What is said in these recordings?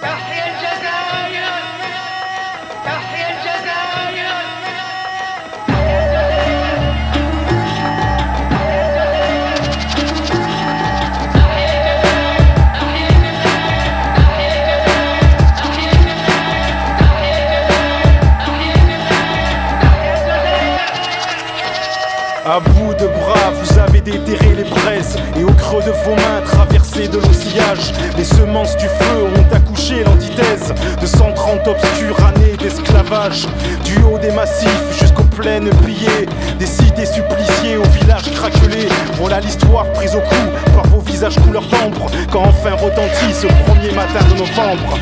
تحيا الجزائر تحيا الجزائر. À bout de bras, vous avez déterré les braises, et au creux de vos mains traversé de l'oscillage. Les semences du feu ont accouché l'antithèse de 130 obscures années d'esclavage. Du haut des massifs jusqu'aux plaines pillées, des cités suppliciées aux villages craquelés. Voilà l'histoire prise au cou par vos visages couleur d'ambre, quand enfin retentit ce premier matin de novembre.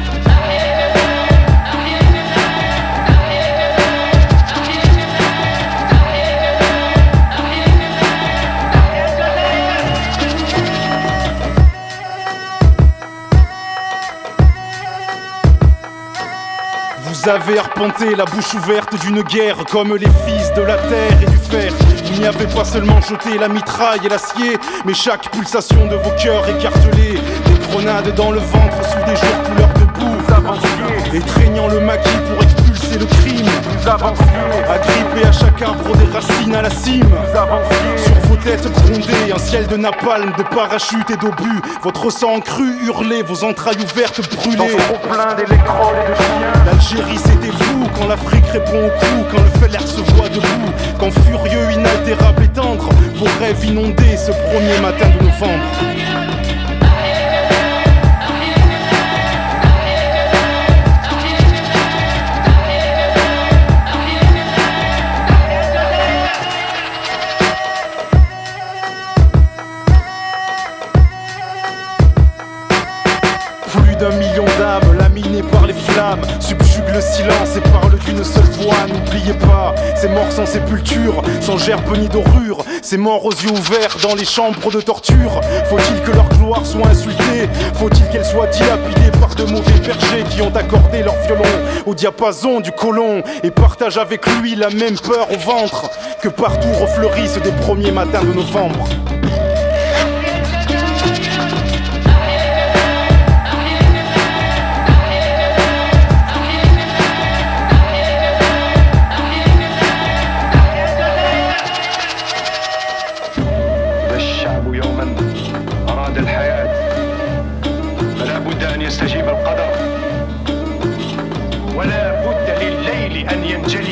Vous avez arpenté la bouche ouverte d'une guerre comme les fils de la terre et du fer. Vous n'y avez pas seulement jeté la mitraille et l'acier, mais chaque pulsation de vos cœurs écartelés. Des grenades dans le ventre sous des jours couleur de boue. Vous avanciez, étreignant le maquis pour expulser le crime. Vous avanciez, agrippés à chaque arbre des racines à la cime. Vous avanciez, sur vos têtes grondées, un ciel de napalm, de parachutes et d'obus. Votre sang cru hurlé, vos entrailles ouvertes brûlées. Dans ce plein d'électrodes et de chiens. L'Algérie c'était vous, quand l'Afrique répond au coup, quand le Feller se voit debout, quand furieux, inaltérable et tendre, vos rêves inondés ce premier matin de novembre. Plus d'1 million d'âmes laminées par les flammes subjuguent le silence et parlent d'une seule voix. N'oubliez pas, ces morts sans sépulture, sans gerbe ni dorure, ces morts aux yeux ouverts dans les chambres de torture. Faut-il que leur gloire soit insultée? Faut-il qu'elle soit dilapidée par de mauvais bergers qui ont accordé leur violon au diapason du colon et partagent avec lui la même peur au ventre que partout refleurissent des premiers matins de novembre? يستجيب القدر ولا بد لليل أن ينجلي